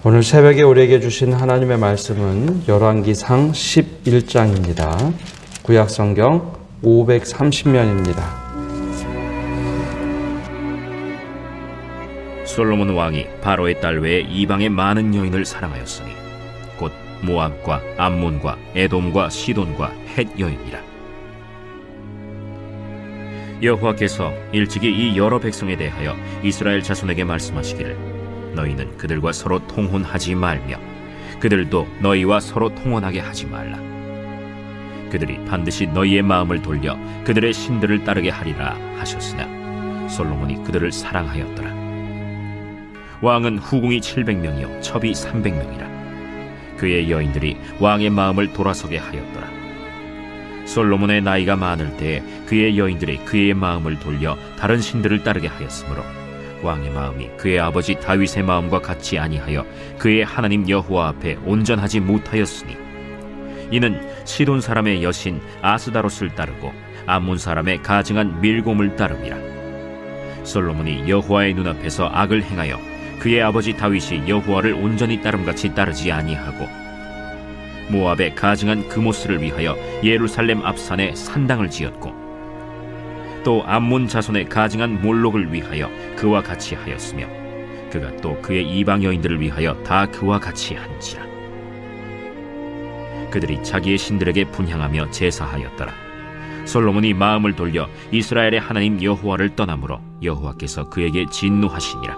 오늘 새벽에 우리에게 주신 하나님의 말씀은 열왕기상 11장입니다. 구약성경 530면입니다. 솔로몬 왕이 바로의 딸 외에 이방의 많은 여인을 사랑하였으니 곧 모압과 암몬과 에돔과 시돈과 헷 여인이라. 여호와께서 일찍이 이 여러 백성에 대하여 이스라엘 자손에게 말씀하시기를 너희는 그들과 서로 통혼하지 말며 그들도 너희와 서로 통혼하게 하지 말라. 그들이 반드시 너희의 마음을 돌려 그들의 신들을 따르게 하리라 하셨으나 솔로몬이 그들을 사랑하였더라. 왕은 후궁이 700명이요 첩이 300명이라. 그의 여인들이 왕의 마음을 돌아서게 하였더라. 솔로몬의 나이가 많을 때에 그의 여인들이 그의 마음을 돌려 다른 신들을 따르게 하였으므로 왕의 마음이 그의 아버지 다윗의 마음과 같이 아니하여 그의 하나님 여호와 앞에 온전하지 못하였으니 이는 시돈 사람의 여신 아스다롯을 따르고 암몬 사람의 가증한 밀곰을 따름이라. 솔로몬이 여호와의 눈앞에서 악을 행하여 그의 아버지 다윗이 여호와를 온전히 따름같이 따르지 아니하고 모압의 가증한 그모스를 위하여 예루살렘 앞산에 산당을 지었고 또 암몬 자손의 가증한 몰록을 위하여 그와 같이 하였으며 그가 또 그의 이방 여인들을 위하여 다 그와 같이 한지라. 그들이 자기의 신들에게 분향하며 제사하였더라. 솔로몬이 마음을 돌려 이스라엘의 하나님 여호와를 떠나므로 여호와께서 그에게 진노하시니라.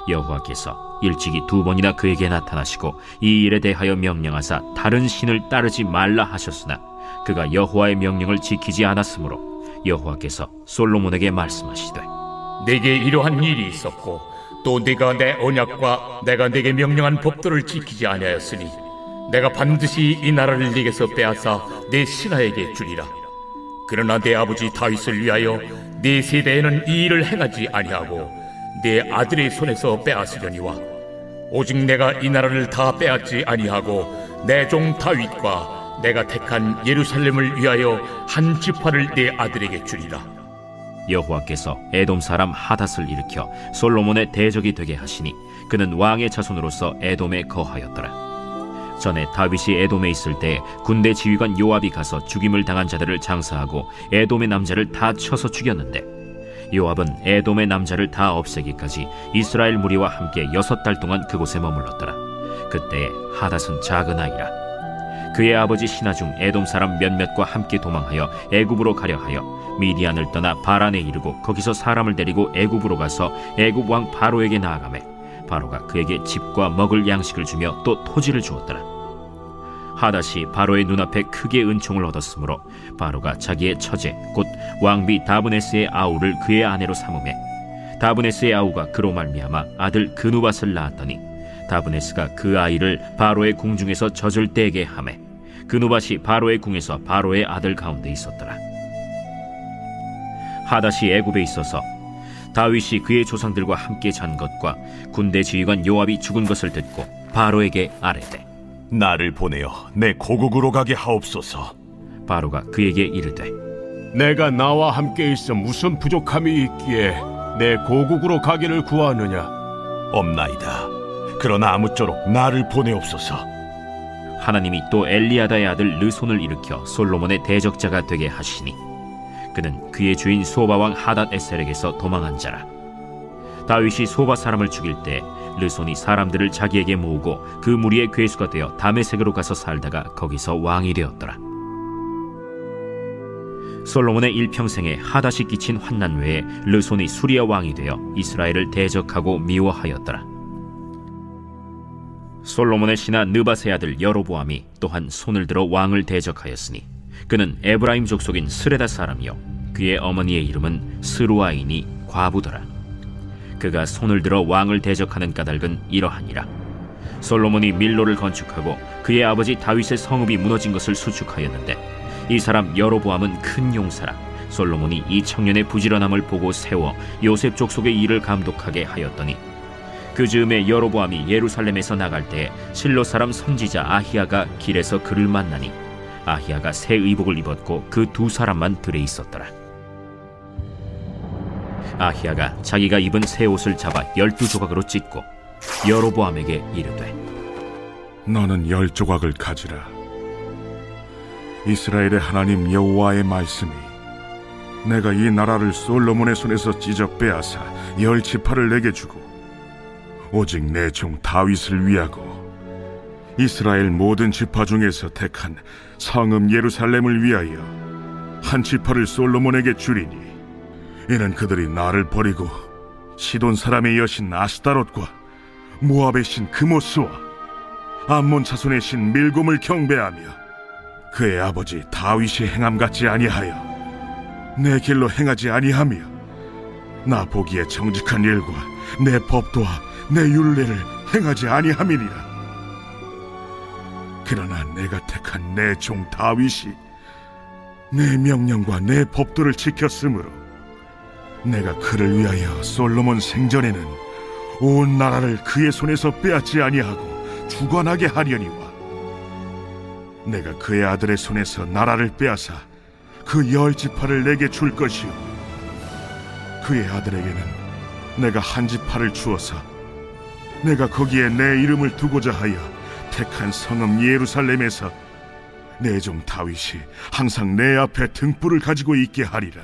여호와께서 일찍이 2번이나 그에게 나타나시고 이 일에 대하여 명령하사 다른 신을 따르지 말라 하셨으나 그가 여호와의 명령을 지키지 않았으므로 여호와께서 솔로몬에게 말씀하시되 내게 이러한 일이 있었고 또 네가 내 언약과 내가 네게 명령한 법도를 지키지 아니하였으니 내가 반드시 이 나라를 네게서 빼앗아 네 신하에게 주리라. 그러나 내 아버지 다윗을 위하여 네 세대에는 이 일을 행하지 아니하고 내 아들의 손에서 빼앗으려니와 오직 내가 이 나라를 다 빼앗지 아니하고 내 종 다윗과 내가 택한 예루살렘을 위하여 한 지파를 내 아들에게 주리라. 여호와께서 에돔 사람 하닷을 일으켜 솔로몬의 대적이 되게 하시니 그는 왕의 자손으로서 에돔에 거하였더라. 전에 다윗이 에돔에 있을 때 군대 지휘관 요압이 가서 죽임을 당한 자들을 장사하고 에돔의 남자를 다 쳐서 죽였는데 요압은 에돔의 남자를 다 없애기까지 이스라엘 무리와 함께 6달 동안 그곳에 머물렀더라. 그때에 하닷은 작은 아이라. 그의 아버지 신하 중 에돔 사람 몇몇과 함께 도망하여 애굽으로 가려 하여 미디안을 떠나 바란에 이르고 거기서 사람을 데리고 애굽으로 가서 애굽 왕 바로에게 나아가매 바로가 그에게 집과 먹을 양식을 주며 또 토지를 주었더라. 하닷이 바로의 눈앞에 크게 은총을 얻었으므로 바로가 자기의 처제 곧 왕비 다브네스의 아우를 그의 아내로 삼으매 다브네스의 아우가 그로 말미암아 아들 그누밧을 낳았더니 다브네스가 그 아이를 바로의 궁중에서 젖을 떼게 하매 그누밧이 바로의 궁에서 바로의 아들 가운데 있었더라. 하닷이 애굽에 있어서 다윗이 그의 조상들과 함께 잔 것과 군대 지휘관 요압이 죽은 것을 듣고 바로에게 아뢰되 나를 보내어 내 고국으로 가게 하옵소서. 바로가 그에게 이르되 내가 나와 함께 있어 무슨 부족함이 있기에 내 고국으로 가기를 구하느냐? 없나이다. 그러나 아무쪼록 나를 보내옵소서. 하나님이 또 엘리야다의 아들 르손을 일으켜 솔로몬의 대적자가 되게 하시니 그는 그의 주인 소바 왕 하닷 에셀에게서 도망한 자라. 다윗이 소바 사람을 죽일 때 르손이 사람들을 자기에게 모으고 그 무리의 괴수가 되어 다메섹으로 가서 살다가 거기서 왕이 되었더라. 솔로몬의 일평생에 하닷이 끼친 환난 외에 르손이 수리아 왕이 되어 이스라엘을 대적하고 미워하였더라. 솔로몬의 신하 느밧의 아들 여로보암이 또한 손을 들어 왕을 대적하였으니 그는 에브라임 족속인 스레다 사람이요 그의 어머니의 이름은 스루아이니 과부더라. 그가 손을 들어 왕을 대적하는 까닭은 이러하니라. 솔로몬이 밀로를 건축하고 그의 아버지 다윗의 성읍이 무너진 것을 수축하였는데 이 사람 여로보암은 큰 용사라. 솔로몬이 이 청년의 부지런함을 보고 세워 요셉 족속의 일을 감독하게 하였더니 그 즈음에 여로보암이 예루살렘에서 나갈 때 실로 사람 선지자 아히야가 길에서 그를 만나니 아히야가 새 의복을 입었고 그 2사람만 들에 있었더라. 아히야가 자기가 입은 새 옷을 잡아 12조각으로 찢고 여로보암에게 이르되 너는 10조각을 가지라. 이스라엘의 하나님 여호와의 말씀이 내가 이 나라를 솔로몬의 손에서 찢어 빼앗아 10지파를 내게 주고 오직 내 종 다윗을 위하고 이스라엘 모든 지파 중에서 택한 성읍 예루살렘을 위하여 한 지파를 솔로몬에게 주리니 이는 그들이 나를 버리고 시돈 사람의 여신 아스타롯과 모압의 신 그모스와 암몬 자손의 신 밀곰을 경배하며 그의 아버지 다윗이 행함 같지 아니하여 내 길로 행하지 아니하며 나 보기에 정직한 일과 내 법도와 내 율례를 행하지 아니함이니라. 그러나 내가 택한 내 종 다윗이 내 명령과 내 법도를 지켰으므로 내가 그를 위하여 솔로몬 생전에는 온 나라를 그의 손에서 빼앗지 아니하고 주관하게 하려니와 내가 그의 아들의 손에서 나라를 빼앗아 그 10지파를 내게 줄 것이요 그의 아들에게는 내가 한 지파를 주어서 내가 거기에 내 이름을 두고자 하여 택한 성읍 예루살렘에서 내 종 다윗이 항상 내 앞에 등불을 가지고 있게 하리라.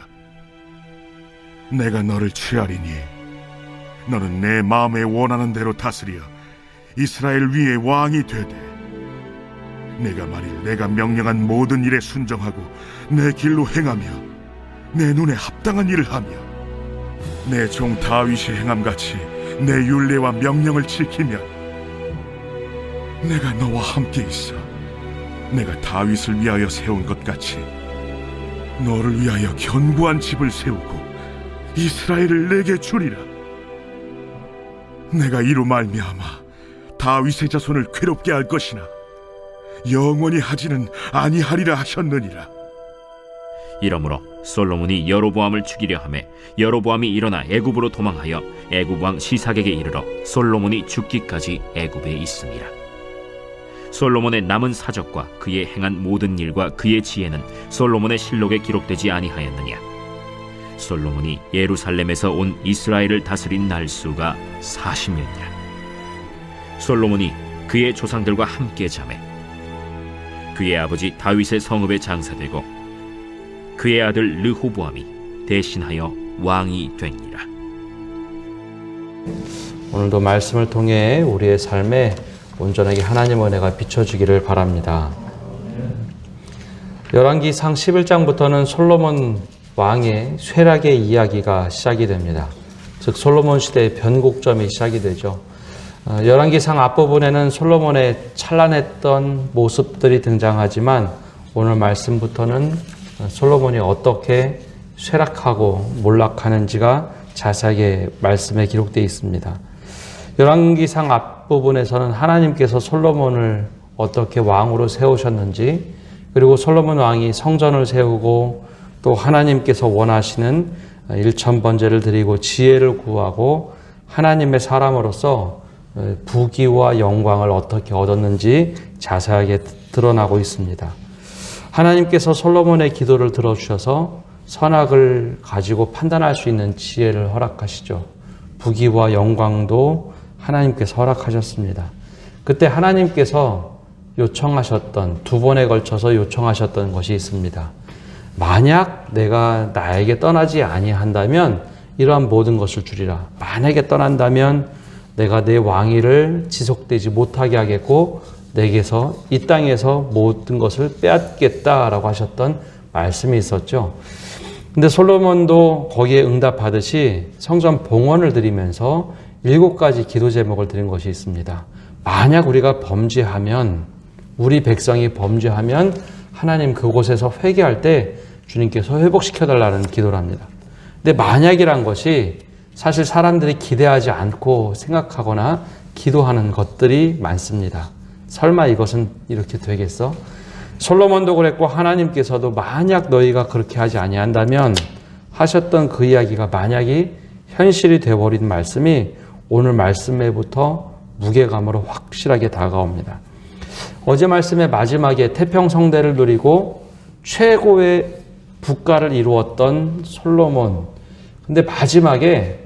내가 너를 취하리니 너는 내 마음에 원하는 대로 다스려 이스라엘 위에 왕이 되되 내가 만일 내가 명령한 모든 일에 순종하고 내 길로 행하며 내 눈에 합당한 일을 하며 내 종 다윗이 행함같이 내 율례와 명령을 지키면 내가 너와 함께 있어 내가 다윗을 위하여 세운 것 같이 너를 위하여 견고한 집을 세우고 이스라엘을 내게 주리라. 내가 이로 말미암아 다윗의 자손을 괴롭게 할 것이나 영원히 하지는 아니하리라 하셨느니라. 이러므로 솔로몬이 여로보암을 죽이려 하매 여로보암이 일어나 애굽으로 도망하여 애굽 왕 시삭에게 이르러 솔로몬이 죽기까지 애굽에 있음이라. 솔로몬의 남은 사적과 그의 행한 모든 일과 그의 지혜는 솔로몬의 실록에 기록되지 아니하였느냐. 솔로몬이 예루살렘에서 온 이스라엘을 다스린 날수가 40년이라. 솔로몬이 그의 조상들과 함께 자매 그의 아버지 다윗의 성읍에 장사되고 그의 아들 르호보암이 대신하여 왕이 되니라. 오늘도 말씀을 통해 우리의 삶에 온전하게 하나님의 은혜가 비춰지기를 바랍니다. 열왕기상 11장부터는 솔로몬 왕의 쇠락의 이야기가 시작이 됩니다. 즉 솔로몬 시대의 변곡점이 시작이 되죠. 열왕기상 앞부분에는 솔로몬의 찬란했던 모습들이 등장하지만 오늘 말씀부터는 솔로몬이 어떻게 쇠락하고 몰락하는지가 자세하게 말씀에 기록되어 있습니다. 열왕기상 앞부분에서는 하나님께서 솔로몬을 어떻게 왕으로 세우셨는지, 그리고 솔로몬 왕이 성전을 세우고 또 하나님께서 원하시는 일천번제를 드리고 지혜를 구하고 하나님의 사람으로서 부귀와 영광을 어떻게 얻었는지 자세하게 드러나고 있습니다. 하나님께서 솔로몬의 기도를 들어주셔서 선악을 가지고 판단할 수 있는 지혜를 허락하시죠. 부귀와 영광도 하나님께서 허락하셨습니다. 그때 하나님께서 요청하셨던, 2번에 걸쳐서 요청하셨던 것이 있습니다. 만약 내가 나에게 떠나지 아니한다면 이러한 모든 것을 주리라. 만약에 떠난다면 내가 내 왕위를 지속되지 못하게 하겠고 내게서 이 땅에서 모든 것을 빼앗겠다라고 하셨던 말씀이 있었죠. 근데 솔로몬도 거기에 응답하듯이 성전 봉헌을 드리면서 7가지 기도 제목을 드린 것이 있습니다. 만약 우리가 범죄하면, 우리 백성이 범죄하면 하나님 그곳에서 회개할 때 주님께서 회복시켜달라는 기도를 합니다. 근데 만약이란 것이 사실 사람들이 기대하지 않고 생각하거나 기도하는 것들이 많습니다. 설마 이것은 이렇게 되겠어? 솔로몬도 그랬고 하나님께서도 만약 너희가 그렇게 하지 아니한다면 하셨던 그 이야기가 만약이 현실이 되어버린 말씀이 오늘 말씀에부터 무게감으로 확실하게 다가옵니다. 어제 말씀의 마지막에 태평성대를 누리고 최고의 국가를 이루었던 솔로몬. 근데 마지막에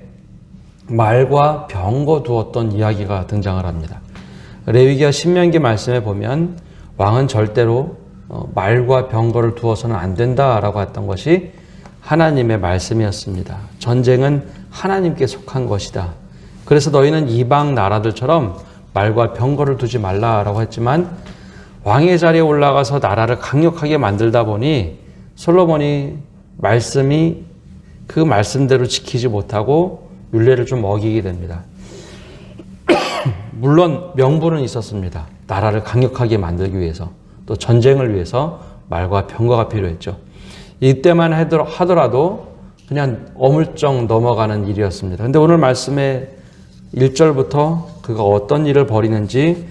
말과 병거 두었던 이야기가 등장을 합니다. 레위기와 신명기 말씀에 보면 왕은 절대로 말과 병거를 두어서는 안 된다라고 했던 것이 하나님의 말씀이었습니다. 전쟁은 하나님께 속한 것이다. 그래서 너희는 이방 나라들처럼 말과 병거를 두지 말라라고 했지만 왕의 자리에 올라가서 나라를 강력하게 만들다 보니 솔로몬이 그 말씀대로 지키지 못하고 율례를 좀 어기게 됩니다. 물론 명분은 있었습니다. 나라를 강력하게 만들기 위해서, 또 전쟁을 위해서 말과 병거가 필요했죠. 이때만 하더라도 그냥 어물쩍 넘어가는 일이었습니다. 그런데 오늘 말씀의 1절부터 그가 어떤 일을 벌이는지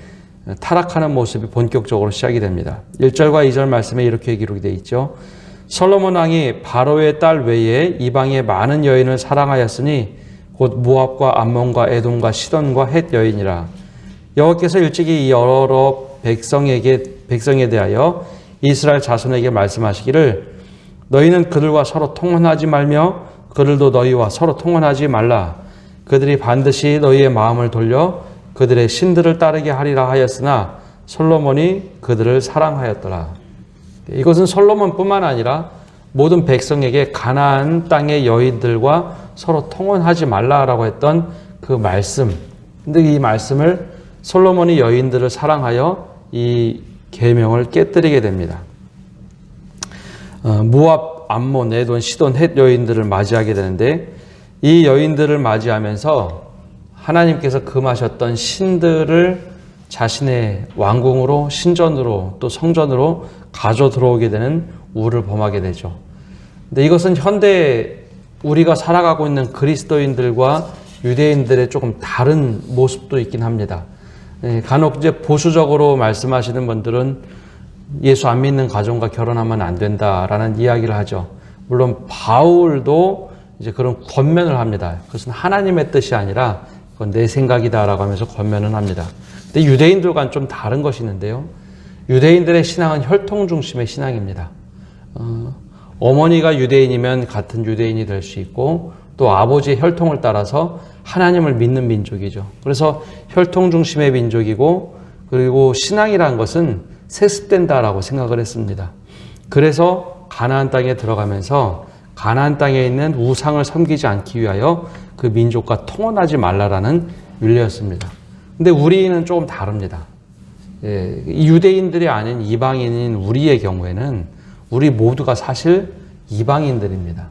타락하는 모습이 본격적으로 시작이 됩니다. 1절과 2절 말씀에 이렇게 기록이 되어 있죠. 솔로몬 왕이 바로의 딸 외에 이방의 많은 여인을 사랑하였으니 곧 모압과 암몬과 에돔과 시돈과 헷 여인이라. 여호와께서 일찍이 여러 백성에 대하여 이스라엘 자손에게 말씀하시기를 너희는 그들과 서로 통혼하지 말며 그들도 너희와 서로 통혼하지 말라. 그들이 반드시 너희의 마음을 돌려 그들의 신들을 따르게 하리라 하였으나 솔로몬이 그들을 사랑하였더라. 이것은 솔로몬뿐만 아니라 모든 백성에게 가나안 땅의 여인들과 서로 통혼하지 말라라고 했던 그 말씀. 근데 이 말씀을 솔로몬이 여인들을 사랑하여 이 계명을 깨뜨리게 됩니다. 모압, 암몬, 에돔, 시돈, 헷 여인들을 맞이하게 되는데 이 여인들을 맞이하면서 하나님께서 금하셨던 신들을 자신의 왕궁으로, 신전으로, 또 성전으로 가져 들어오게 되는 우를 범하게 되죠. 근데 이것은 현대 우리가 살아가고 있는 그리스도인들과 유대인들의 조금 다른 모습도 있긴 합니다. 간혹 이제 보수적으로 말씀하시는 분들은 예수 안 믿는 가정과 결혼하면 안 된다라는 이야기를 하죠. 물론 바울도 이제 그런 권면을 합니다. 그것은 하나님의 뜻이 아니라 그건 내 생각이다라고 하면서 권면을 합니다. 근데 유대인들과는 좀 다른 것이 있는데요. 유대인들의 신앙은 혈통 중심의 신앙입니다. 어머니가 유대인이면 같은 유대인이 될 수 있고 또 아버지의 혈통을 따라서 하나님을 믿는 민족이죠. 그래서 혈통 중심의 민족이고 그리고 신앙이라는 것은 세습된다라고 생각을 했습니다. 그래서 가나안 땅에 들어가면서 가나안 땅에 있는 우상을 섬기지 않기 위하여 그 민족과 통혼하지 말라라는 율례였습니다. 근데 우리는 조금 다릅니다. 유대인들이 아닌 이방인인 우리의 경우에는 우리 모두가 사실 이방인들입니다.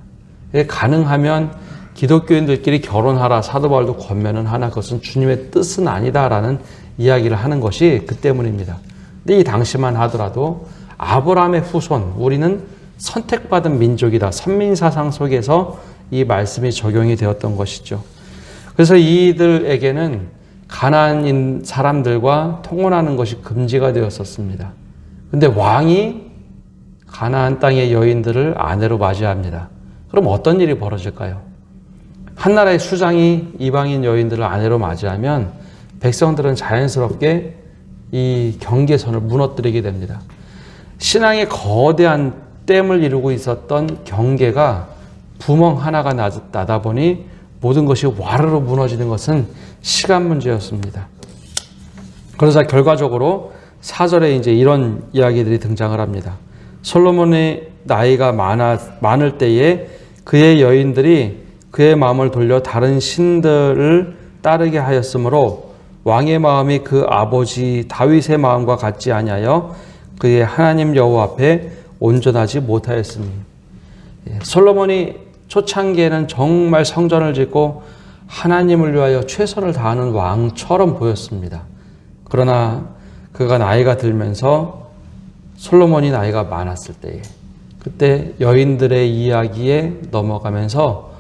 가능하면 기독교인들끼리 결혼하라 사도 바울도 권면은 하나 그것은 주님의 뜻은 아니다라는 이야기를 하는 것이 그 때문입니다. 근데 이 당시만 하더라도 아브라함의 후손, 우리는 선택받은 민족이다. 선민사상 속에서 이 말씀이 적용이 되었던 것이죠. 그래서 이들에게는 가나안인 사람들과 통혼하는 것이 금지가 되었었습니다. 근데 왕이 가나안 땅의 여인들을 아내로 맞이합니다. 그럼 어떤 일이 벌어질까요? 한 나라의 수장이 이방인 여인들을 아내로 맞이하면 백성들은 자연스럽게 이 경계선을 무너뜨리게 됩니다. 신앙의 거대한 댐을 이루고 있었던 경계가 구멍 하나가 나다 보니 모든 것이 와르르 무너지는 것은 시간 문제였습니다. 그러자 결과적으로 4절에 이제 이런 이야기들이 등장을 합니다. 솔로몬의 나이가 많을 때에 그의 여인들이 그의 마음을 돌려 다른 신들을 따르게 하였으므로 왕의 마음이 그 아버지 다윗의 마음과 같지 아니하여 그의 하나님 여호와 앞에 온전하지 못하였으니. 솔로몬이 초창기에는 정말 성전을 짓고 하나님을 위하여 최선을 다하는 왕처럼 보였습니다. 그러나 그가 나이가 들면서 솔로몬이 나이가 많았을 때에 그때 여인들의 이야기에 넘어가면서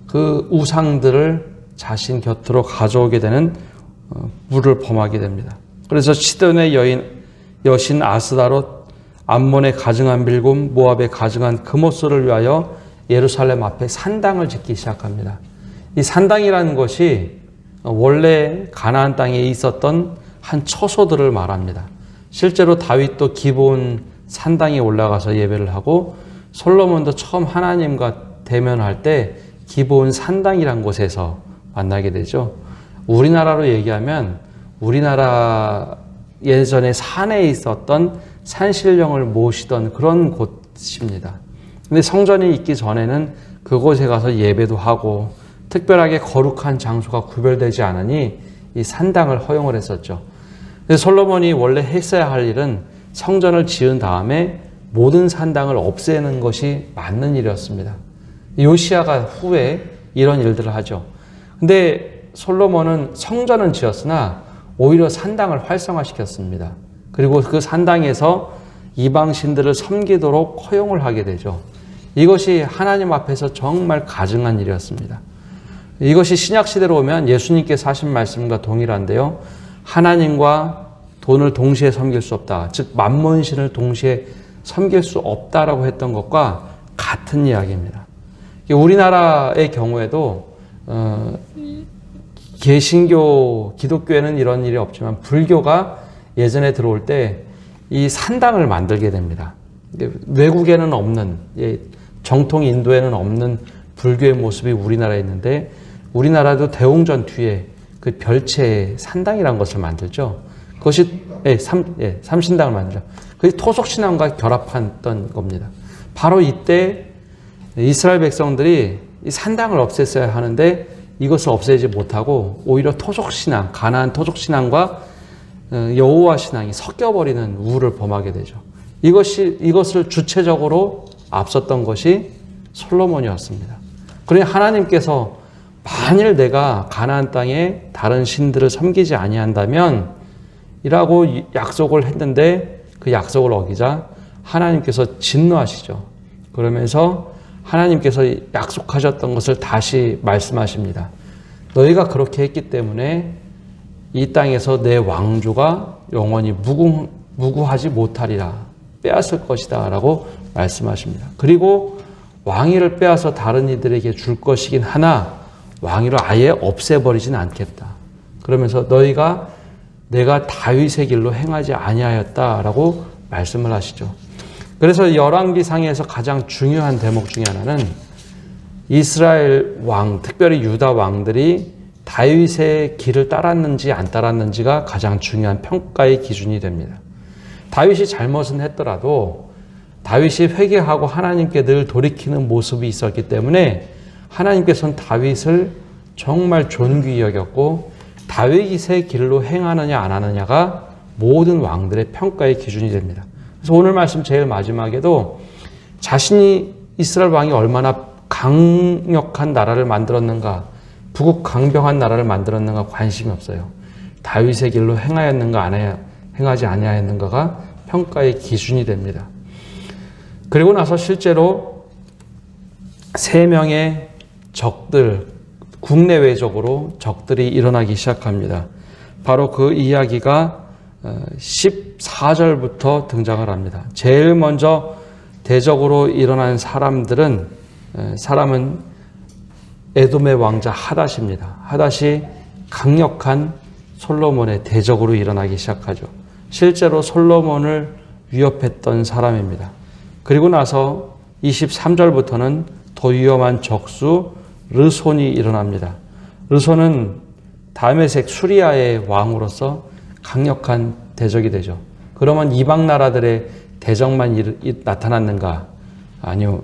그 우상들을 자신 곁으로 가져오게 되는 물을 범하게 됩니다. 그래서 시돈의 여신 아스다롯, 암몬의 가증한 빌곰, 모압의 가증한 그모스를 위하여 예루살렘 앞에 산당을 짓기 시작합니다. 이 산당이라는 것이 원래 가나안 땅에 있었던 한 처소들을 말합니다. 실제로 다윗도 기브온 산당에 올라가서 예배를 하고 솔로몬도 처음 하나님과 대면할 때 기브온 산당이란 곳에서 만나게 되죠. 우리나라로 얘기하면 우리나라 예전에 산에 있었던 산신령을 모시던 그런 곳입니다. 근데 성전이 있기 전에는 그곳에 가서 예배도 하고 특별하게 거룩한 장소가 구별되지 않으니 이 산당을 허용을 했었죠. 근데 솔로몬이 원래 했어야 할 일은 성전을 지은 다음에 모든 산당을 없애는 것이 맞는 일이었습니다. 요시야가 후에 이런 일들을 하죠. 근데 솔로몬은 성전은 지었으나 오히려 산당을 활성화시켰습니다. 그리고 그 산당에서 이방신들을 섬기도록 허용을 하게 되죠. 이것이 하나님 앞에서 정말 가증한 일이었습니다. 이것이 신약시대로 오면 예수님께서 하신 말씀과 동일한데요. 하나님과 돈을 동시에 섬길 수 없다. 즉 만몬신을 동시에 섬길 수 없다라고 했던 것과 같은 이야기입니다. 우리나라의 경우에도 개신교, 기독교에는 이런 일이 없지만 불교가 예전에 들어올 때 이 산당을 만들게 됩니다. 외국에는 없는, 정통 인도에는 없는 불교의 모습이 우리나라에 있는데 우리나라도 대웅전 뒤에 그 별채 산당이라는 것을 만들죠. 그것이 삼신당을 만들죠. 그게 토속신앙과 결합했던 겁니다. 바로 이때 이스라엘 백성들이 이 산당을 없앴어야 하는데 이것을 없애지 못하고 오히려 토속신앙, 가나안 토속신앙과 여호와 신앙이 섞여버리는 우를 범하게 되죠. 이것을 주체적으로 앞섰던 것이 솔로몬이었습니다. 그러니 하나님께서 만일 내가 가나안 땅에 다른 신들을 섬기지 아니한다면 이라고 약속을 했는데 그 약속을 어기자 하나님께서 진노하시죠. 그러면서 하나님께서 약속하셨던 것을 다시 말씀하십니다. 너희가 그렇게 했기 때문에 이 땅에서 내 왕조가 영원히 무구하지 못하리라. 빼앗을 것이다 라고 말씀하십니다. 그리고 왕위를 빼앗아 다른 이들에게 줄 것이긴 하나 왕위를 아예 없애버리진 않겠다. 그러면서 너희가 내가 다윗의 길로 행하지 아니하였다라고 말씀을 하시죠. 그래서 열왕기상에서 가장 중요한 대목 중에 하나는 이스라엘 왕, 특별히 유다 왕들이 다윗의 길을 따랐는지 안 따랐는지가 가장 중요한 평가의 기준이 됩니다. 다윗이 잘못은 했더라도 다윗이 회개하고 하나님께 늘 돌이키는 모습이 있었기 때문에 하나님께서는 다윗을 정말 존귀히 여겼고 다윗의 길로 행하느냐 안 하느냐가 모든 왕들의 평가의 기준이 됩니다. 그래서 오늘 말씀 제일 마지막에도 자신이 이스라엘 왕이 얼마나 강력한 나라를 만들었는가, 부국강병한 나라를 만들었는가 관심이 없어요. 다윗의 길로 행하였는가 행하지 아니하였는가가 평가의 기준이 됩니다. 그리고 나서 실제로 3명의 적들, 국내외적으로 적들이 일어나기 시작합니다. 바로 그 이야기가 14절부터 등장을 합니다. 제일 먼저 대적으로 일어난 사람은 에돔의 왕자 하닷입니다. 하닷이 강력한 솔로몬의 대적으로 일어나기 시작하죠. 실제로 솔로몬을 위협했던 사람입니다. 그리고 나서 23절부터는 더 위험한 적수 르손이 일어납니다. 르손은 다메섹 수리아의 왕으로서 강력한 대적이 되죠. 그러면 이방 나라들의 대적만 나타났는가? 아니요.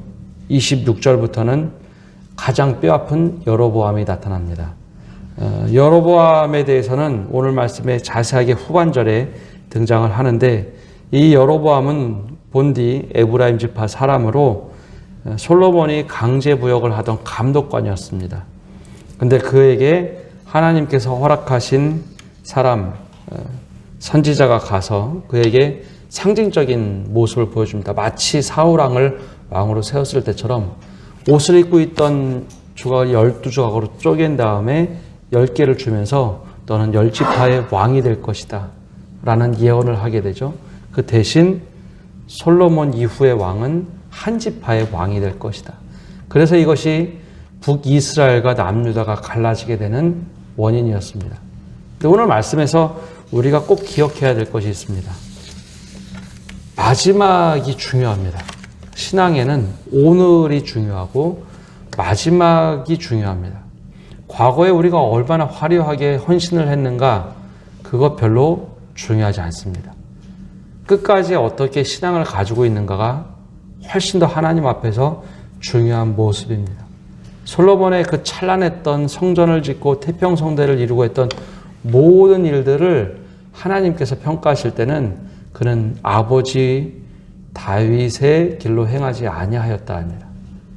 26절부터는 가장 뼈아픈 여로보암이 나타납니다. 여로보암에 대해서는 오늘 말씀에 자세하게 후반절에 등장을 하는데 이 여로보암은 본디 에브라임 지파 사람으로 솔로몬이 강제부역을 하던 감독관이었습니다. 근데 그에게 하나님께서 허락하신 사람, 선지자가 가서 그에게 상징적인 모습을 보여줍니다. 마치 사울왕을 왕으로 세웠을 때처럼 옷을 입고 있던 조각을 12조각으로 쪼갠 다음에 10개를 주면서 너는 10지파의 왕이 될 것이다 라는 예언을 하게 되죠. 그 대신 솔로몬 이후의 왕은 한 지파의 왕이 될 것이다. 그래서 이것이 북이스라엘과 남유다가 갈라지게 되는 원인이었습니다. 오늘 말씀에서 우리가 꼭 기억해야 될 것이 있습니다. 마지막이 중요합니다. 신앙에는 오늘이 중요하고 마지막이 중요합니다. 과거에 우리가 얼마나 화려하게 헌신을 했는가, 그거 별로 중요하지 않습니다. 끝까지 어떻게 신앙을 가지고 있는가가 훨씬 더 하나님 앞에서 중요한 모습입니다. 솔로몬의 그 찬란했던 성전을 짓고 태평성대를 이루고 했던 모든 일들을 하나님께서 평가하실 때는 그는 아버지 다윗의 길로 행하지 아니하였다 합니다.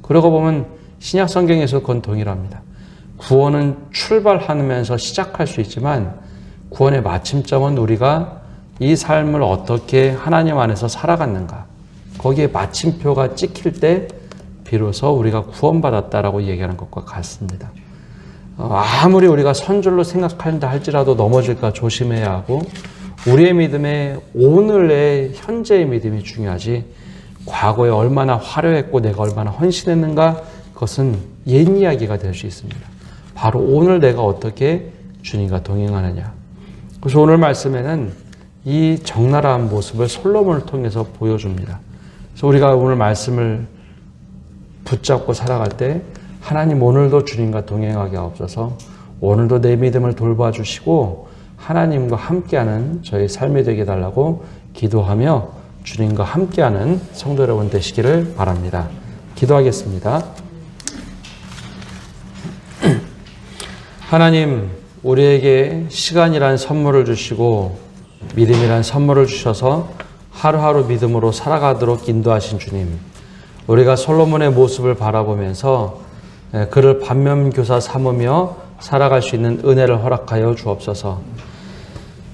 그러고 보면 신약 성경에서 그건 동일합니다. 구원은 출발하면서 시작할 수 있지만 구원의 마침점은 우리가 이 삶을 어떻게 하나님 안에서 살아갔는가, 거기에 마침표가 찍힐 때 비로소 우리가 구원받았다라고 얘기하는 것과 같습니다. 아무리 우리가 선줄로 생각한다 할지라도 넘어질까 조심해야 하고, 우리의 믿음에 오늘의 현재의 믿음이 중요하지, 과거에 얼마나 화려했고 내가 얼마나 헌신했는가, 그것은 옛 이야기가 될 수 있습니다. 바로 오늘 내가 어떻게 주님과 동행하느냐. 그래서 오늘 말씀에는 이 적나라한 모습을 솔로몬을 통해서 보여줍니다. 그래서 우리가 오늘 말씀을 붙잡고 살아갈 때 하나님 오늘도 주님과 동행하게 하옵소서. 오늘도 내 믿음을 돌봐주시고 하나님과 함께하는 저희 삶이 되게 달라고 기도하며 주님과 함께하는 성도 여러분 되시기를 바랍니다. 기도하겠습니다. 하나님, 우리에게 시간이란 선물을 주시고 믿음이란 선물을 주셔서 하루하루 믿음으로 살아가도록 인도하신 주님, 우리가 솔로몬의 모습을 바라보면서 그를 반면교사 삼으며 살아갈 수 있는 은혜를 허락하여 주옵소서.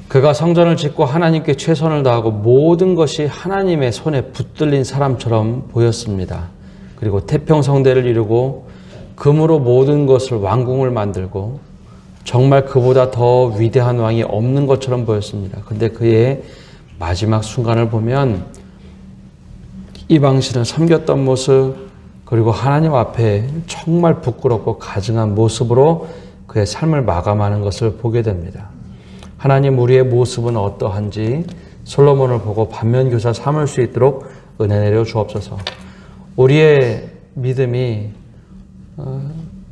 그가 성전을 짓고 하나님께 최선을 다하고 모든 것이 하나님의 손에 붙들린 사람처럼 보였습니다. 그리고 태평성대를 이루고 금으로 모든 것을 왕궁을 만들고 정말 그보다 더 위대한 왕이 없는 것처럼 보였습니다. 근데 그의 마지막 순간을 보면 이방신을 섬겼던 모습, 그리고 하나님 앞에 정말 부끄럽고 가증한 모습으로 그의 삶을 마감하는 것을 보게 됩니다. 하나님, 우리의 모습은 어떠한지 솔로몬을 보고 반면교사 삼을 수 있도록 은혜 내려 주옵소서. 우리의 믿음이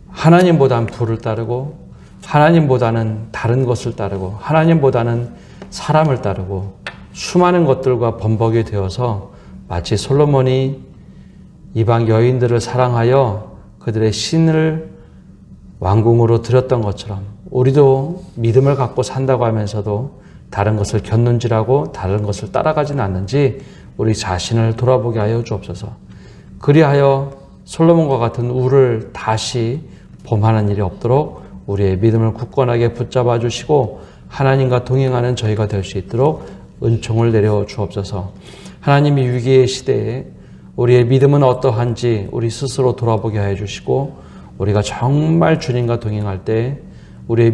하나님보다는 부를 따르고 하나님보다는 다른 것을 따르고 하나님보다는 사람을 따르고 수많은 것들과 범벅이 되어서 마치 솔로몬이 이방 여인들을 사랑하여 그들의 신을 왕궁으로 들였던 것처럼 우리도 믿음을 갖고 산다고 하면서도 다른 것을 곁눈질하고 다른 것을 따라가지는 않는지 우리 자신을 돌아보게 하여 주옵소서. 그리하여 솔로몬과 같은 우를 다시 범하는 일이 없도록 우리의 믿음을 굳건하게 붙잡아 주시고 하나님과 동행하는 저희가 될 수 있도록 은총을 내려 주옵소서. 하나님이 위기의 시대에 우리의 믿음은 어떠한지 우리 스스로 돌아보게 하여 주시고 우리가 정말 주님과 동행할 때 우리의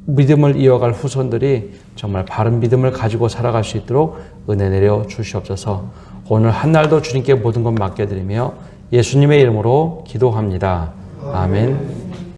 믿음을 이어갈 후손들이 정말 바른 믿음을 가지고 살아갈 수 있도록 은혜 내려 주시옵소서. 오늘 한날도 주님께 모든 것 맡겨드리며 예수님의 이름으로 기도합니다. 아멘.